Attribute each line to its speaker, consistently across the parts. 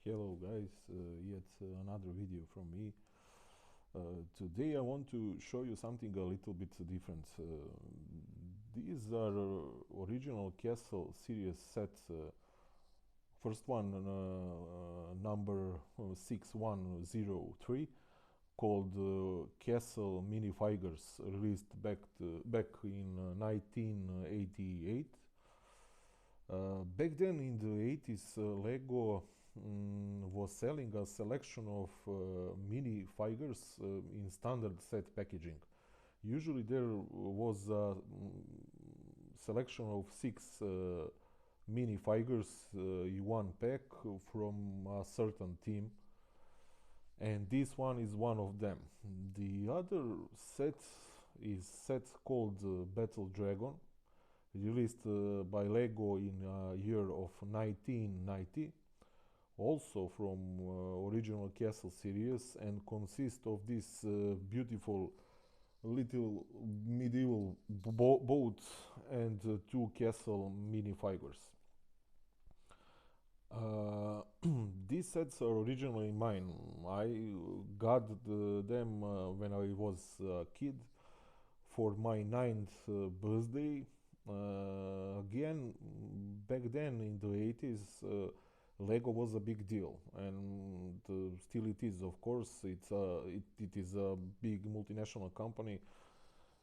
Speaker 1: Hello guys, yet another video from me. Today I want to show you something a little bit different. These are original Castle series sets. First one, number 6103, called Castle Minifigures, released back in 1988. Back then in the 80s, Lego was selling a selection of minifigures in standard set packaging. Usually there was a selection of six minifigures in one pack from a certain team, and this one is one of them. The other set is set called Battle Dragon, released by Lego in year of 1990, also from original Castle series, and consists of this beautiful little medieval boat and two Castle minifigures. These sets are originally mine. I got them when I was a kid for my 9th birthday. Again, back then in the 80s, Lego was a big deal, and still it is. Of course, it is a big multinational company.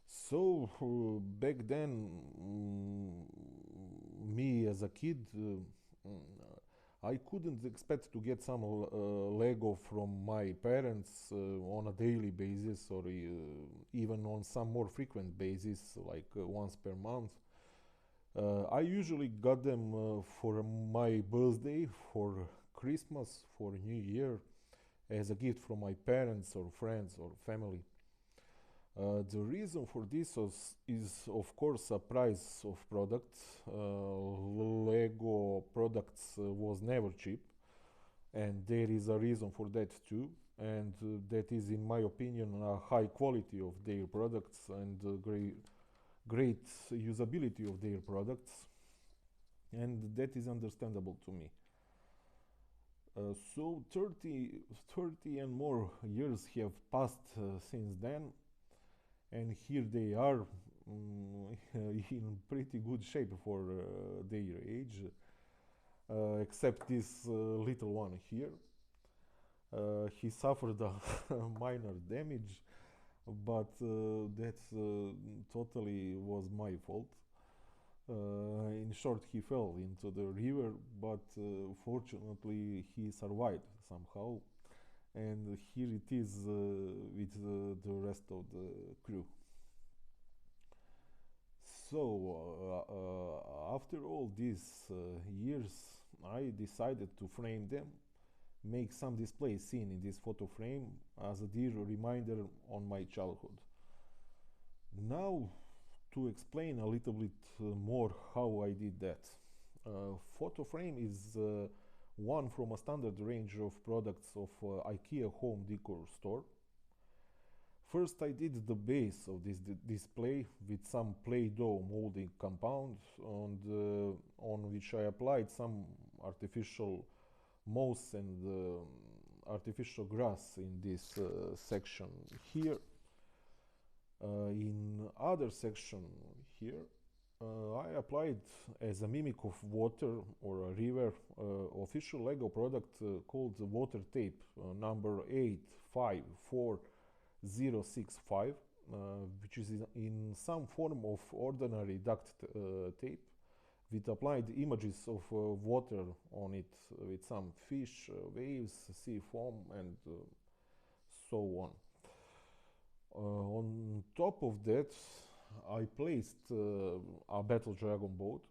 Speaker 1: So back then, me as a kid, I couldn't expect to get some Lego from my parents on a daily basis, or even on some more frequent basis, like once per month. I usually got them for my birthday, for Christmas, for New Year, as a gift from my parents or friends or family. The reason for this is, of course, a price of products. Lego products was never cheap, and there is a reason for that too. And that is, in my opinion, a high quality of their products and great usability of their products, and that is understandable to me. So 30 and more years have passed since then, and here they are in pretty good shape for their age, except this little one here. He suffered a minor damage, but that totally was my fault. In short, he fell into the river, but fortunately he survived somehow, and here it is with the rest of the crew. So after all these years, I decided to frame them, make some display scene in this photo frame as a dear reminder on my childhood. Now, to explain a little bit more how I did that. Photo frame is one from a standard range of products of Ikea home decor store. First, I did the base of this display with some Play-Doh molding compound, on which I applied some artificial moss and artificial grass in this section here. In other section here, I applied, as a mimic of water or a river, official Lego product called water tape, number 854065, which is in some form of ordinary duct tape, with applied images of water on it, with some fish, waves, sea foam, and so on. On top of that, I placed a Battle Dragon boat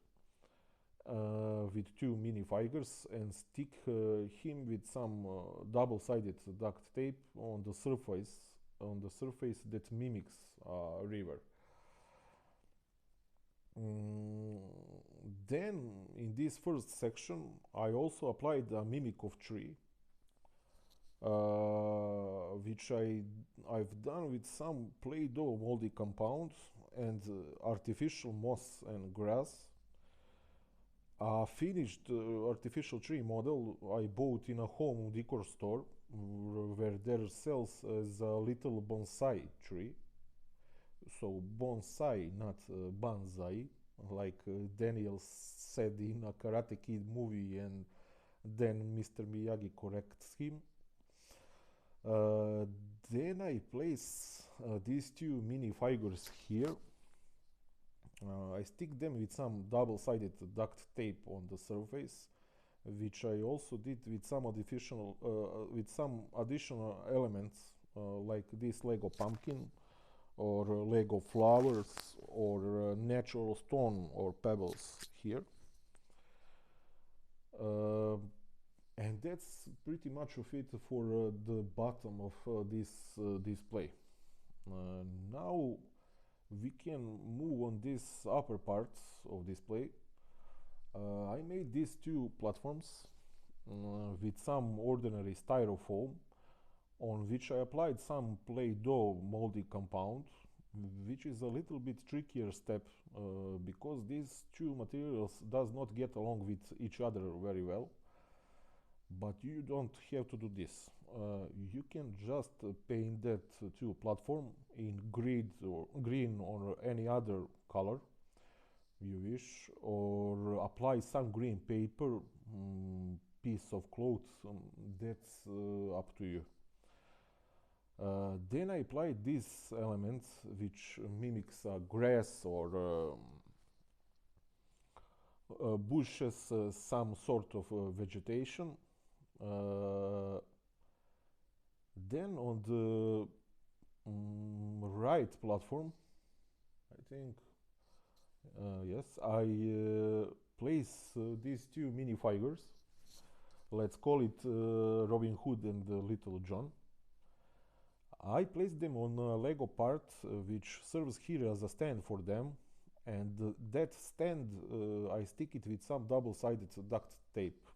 Speaker 1: with two minifigures, and stick him with some double-sided duct tape on the surface that mimics a river. Then, in this first section, I also applied a mimic of tree, which I've done with some Play-Doh moldy compound and artificial moss and grass. A finished artificial tree model I bought in a home decor store where there sells as a little bonsai tree. So bonsai, not banzai, like Daniel said in a Karate Kid movie, and then Mr. Miyagi corrects him. Uh, then I place these two minifigures here. I stick them with some double-sided duct tape on the surface, which I also did with some additional elements like this Lego pumpkin or Lego flowers or natural stone or pebbles here. Uh, and that's pretty much of it for the bottom of this display. Now we can move on this upper parts of display. I made these two platforms with some ordinary styrofoam on which I applied some Play-Doh moldy compound, which is a little bit trickier step because these two materials does not get along with each other very well. But you don't have to do this. You can just paint that to platform in green or any other color you wish, or apply some green paper, piece of cloth. That's up to you. Then I applied these elements, which mimics grass or bushes, some sort of vegetation. Then on the right platform, I think, yes, I place these two minifigures. Let's call it Robin Hood and Little John. I place them on a Lego part which serves here as a stand for them, and that stand I stick it with some double-sided duct tape.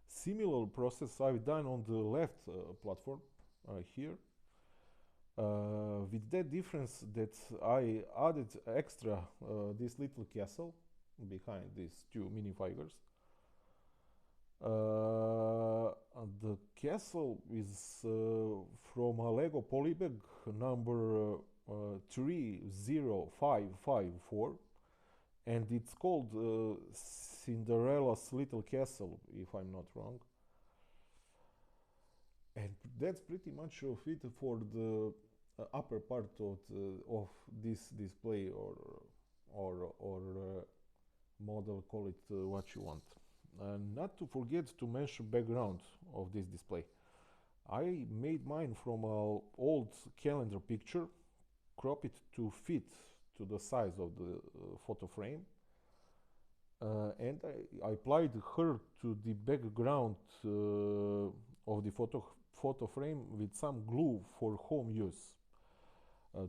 Speaker 1: Similar process I've done on the left platform here, with that difference that I added extra this little castle behind these two minifigures. The castle is from a Lego polybag number 30554, and it's called Cinderella's Little Castle, if I'm not wrong. And that's pretty much of it for the upper part of this display or model, call it what you want. Not to forget to mention background of this display. I made mine from an old calendar picture, crop it to fit to the size of the photo frame, and I applied her to the background of the photo frame with some glue for home use.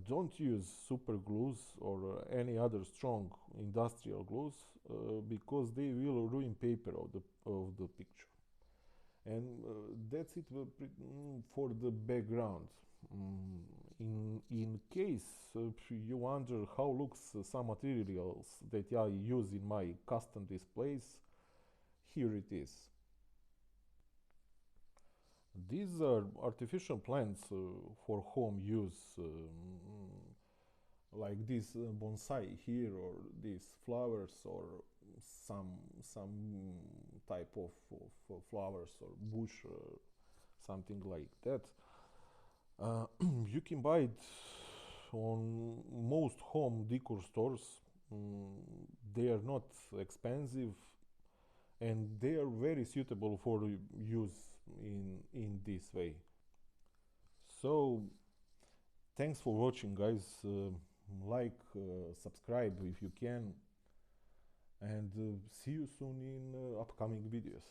Speaker 1: Don't use super glues or any other strong industrial glues because they will ruin paper of the picture. And that's it for the background. In case you wonder how looks some materials that I use in my custom displays, here it is. These are artificial plants for home use, like this bonsai here, or these flowers, or some type of flowers or bush, something like that. You can buy it on most home decor stores. They are not expensive, and they are very suitable for use in this way. So thanks for watching, guys. Like, subscribe if you can, and see you soon in upcoming videos.